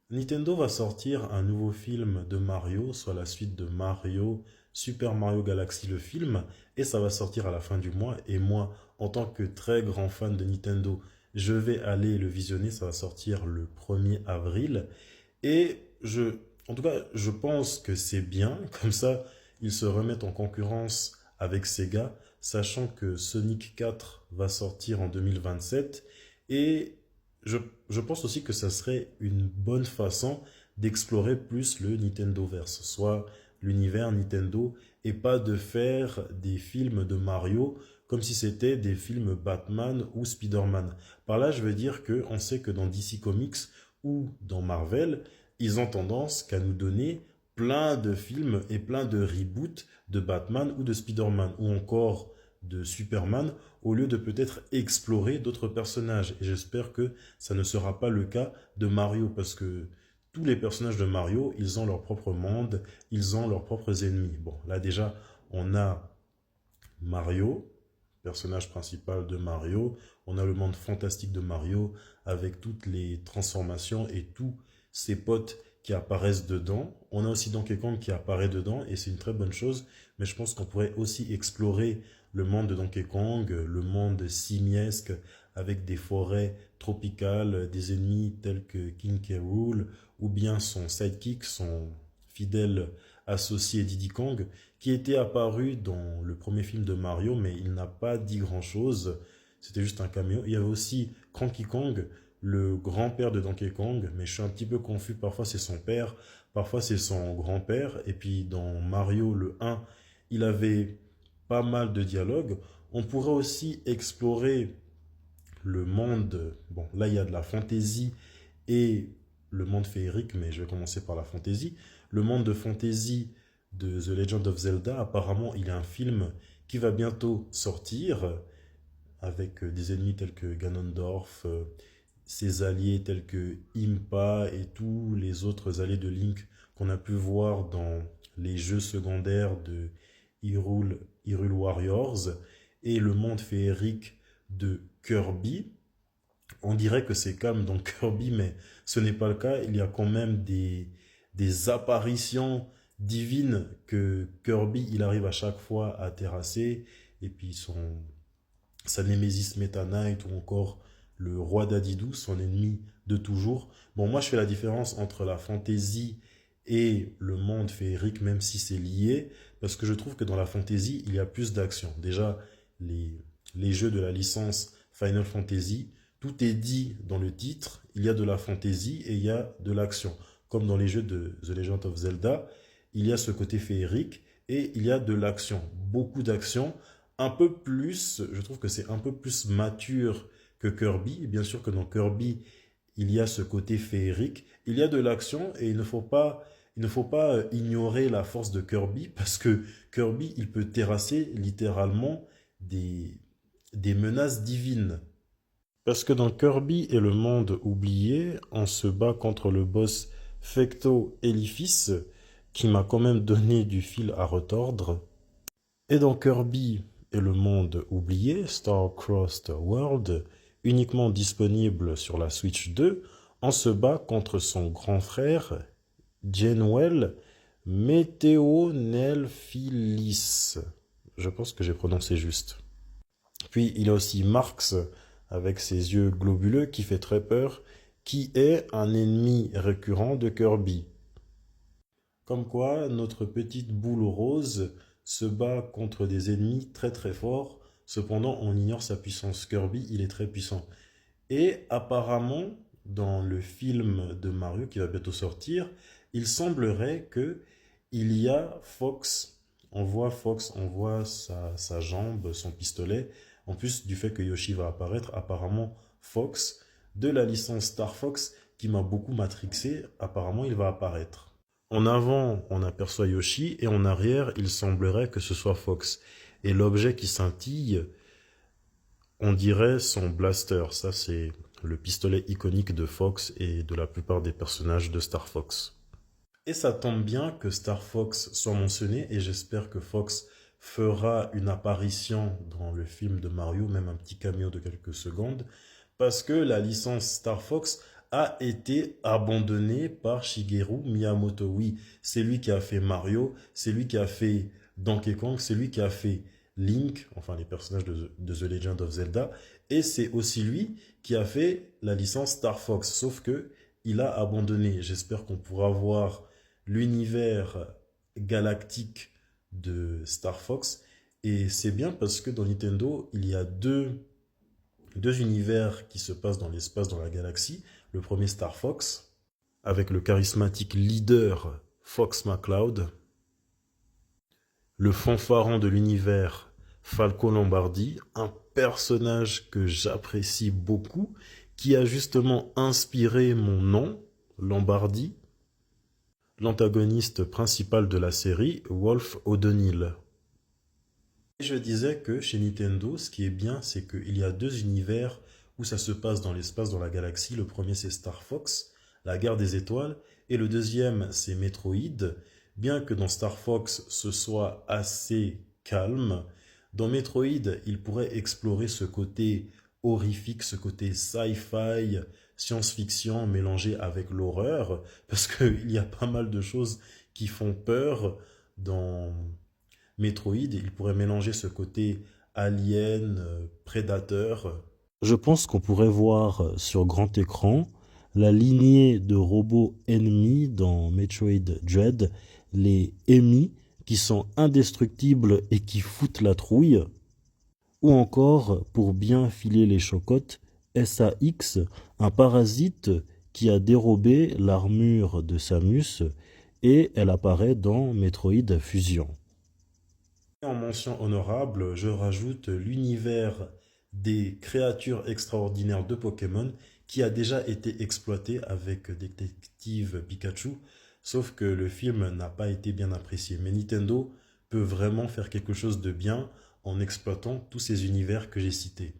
Nintendo va sortir un nouveau film de Mario, soit la suite de Mario, Super Mario Galaxy le film, et ça va sortir à la fin du mois. Et moi, en tant que très grand fan de Nintendo, je vais aller le visionner. Ça va sortir le 1er avril. Et en tout cas, je pense que c'est bien. Comme ça, ils se remettent en concurrence avec Sega, sachant que Sonic 4 va sortir en 2027. Et je, je pense aussi que ça serait une bonne façon d'explorer plus le Nintendoverse, soit l'univers Nintendo, et pas de faire des films de Mario comme si c'était des films Batman ou Spider-Man. Par là, je veux dire que on sait que dans DC Comics ou dans Marvel, ils ont tendance qu'à nous donner plein de films et plein de reboots de Batman ou de Spider-Man ou encore de Superman au lieu de peut-être explorer d'autres personnages. Et j'espère que ça ne sera pas le cas de Mario parce que tous les personnages de Mario, ils ont leur propre monde, ils ont leurs propres ennemis. Bon, là déjà, on a Mario, personnage principal de Mario. On a le monde fantastique de Mario avec toutes les transformations et tous ses potes qui apparaissent dedans. On a aussi Donkey Kong qui apparaît dedans et c'est une très bonne chose. Mais je pense qu'on pourrait aussi explorer le monde de Donkey Kong, le monde simiesque avec des forêts tropicales, des ennemis tels que King K. Rool ou bien son sidekick, son fidèle associé Diddy Kong qui était apparu dans le premier film de Mario, mais il n'a pas dit grand-chose. C'était juste un caméo. Il y avait aussi Cranky Kong, le grand-père de Donkey Kong, mais je suis un petit peu confus. Parfois c'est son père, parfois c'est son grand-père. Et puis dans Mario le 1, il avait pas mal de dialogues. On pourrait aussi explorer le monde. Bon, là il y a de la fantaisie et le monde féerique, mais je vais commencer par la fantaisie. Le monde de fantaisie de The Legend of Zelda, apparemment, il y a un film qui va bientôt sortir avec des ennemis tels que Ganondorf, ses alliés tels que Impa et tous les autres alliés de Link qu'on a pu voir dans les jeux secondaires de Hyrule Warriors et le monde féerique de Kirby. On dirait que c'est calme dans Kirby, mais ce n'est pas le cas. Il y a quand même des apparitions divines que Kirby, il arrive à chaque fois à terrasser. Et puis sa némésis Meta Knight ou encore le roi Dadidou, son ennemi de toujours. Bon, moi je fais la différence entre la fantasy et le monde féerique, même si c'est lié, parce que je trouve que dans la fantasy, il y a plus d'action. Déjà, les jeux de la licence Final Fantasy, tout est dit dans le titre, il y a de la fantasy et il y a de l'action. Comme dans les jeux de The Legend of Zelda, il y a ce côté féerique et il y a de l'action. Beaucoup d'action, un peu plus, je trouve que c'est un peu plus mature que Kirby. Et bien sûr que dans Kirby, il y a ce côté féerique, il y a de l'action et il ne faut pas ignorer la force de Kirby parce que Kirby, il peut terrasser littéralement des, des menaces divines. Parce que dans Kirby et le monde oublié, on se bat contre le boss Fecto Eliphis, qui m'a quand même donné du fil à retordre. Et dans Kirby et le monde oublié, Star-Crossed World, uniquement disponible sur la Switch 2, on se bat contre son grand frère, Genwell Météonelphilis. Je pense que j'ai prononcé juste. Puis il y a aussi Marx avec ses yeux globuleux qui fait très peur, qui est un ennemi récurrent de Kirby. Comme quoi, notre petite boule rose se bat contre des ennemis très très forts. Cependant, on ignore sa puissance. Kirby, il est très puissant. Et apparemment, dans le film de Mario qui va bientôt sortir, il semblerait que il y a Fox, on voit sa jambe, son pistolet. En plus du fait que Yoshi va apparaître, apparemment Fox, de la licence Star Fox, qui m'a beaucoup matrixé, apparemment il va apparaître. En avant, on aperçoit Yoshi et en arrière, il semblerait que ce soit Fox. Et l'objet qui scintille, on dirait son blaster. Ça, c'est le pistolet iconique de Fox et de la plupart des personnages de Star Fox. Et ça tombe bien que Star Fox soit mentionné et j'espère que Fox fera une apparition dans le film de Mario, même un petit cameo de quelques secondes, parce que la licence Star Fox a été abandonné par Shigeru Miyamoto. Oui, c'est lui qui a fait Mario, c'est lui qui a fait Donkey Kong, c'est lui qui a fait Link, enfin les personnages de The Legend of Zelda, et c'est aussi lui qui a fait la licence Star Fox, sauf que il a abandonné. J'espère qu'on pourra voir l'univers galactique de Star Fox, et c'est bien parce que dans Nintendo, il y a deux univers qui se passent dans l'espace, dans la galaxie. Le premier, Star Fox, avec le charismatique leader Fox McCloud, le fanfaron de l'univers Falco Lombardi, un personnage que j'apprécie beaucoup, qui a justement inspiré mon nom, Lombardi, l'antagoniste principal de la série, Wolf O'Donnell. Et je disais que chez Nintendo, ce qui est bien, c'est qu'il y a deux univers où ça se passe dans l'espace, dans la galaxie. Le premier, c'est Star Fox, la guerre des étoiles, et le deuxième, c'est Metroid. Bien que dans Star Fox, ce soit assez calme, dans Metroid, il pourrait explorer ce côté horrifique, ce côté sci-fi, science-fiction mélangé avec l'horreur, parce qu'il y a pas mal de choses qui font peur dans Metroid. Il pourrait mélanger ce côté alien, prédateur. Je pense qu'on pourrait voir sur grand écran la lignée de robots ennemis dans Metroid Dread, les Emi, qui sont indestructibles et qui foutent la trouille, ou encore, pour bien filer les chocottes, SAX, un parasite qui a dérobé l'armure de Samus et elle apparaît dans Metroid Fusion. En mention honorable, je rajoute l'univers des créatures extraordinaires de Pokémon qui a déjà été exploité avec Détective Pikachu, sauf que le film n'a pas été bien apprécié. Mais Nintendo peut vraiment faire quelque chose de bien en exploitant tous ces univers que j'ai cités.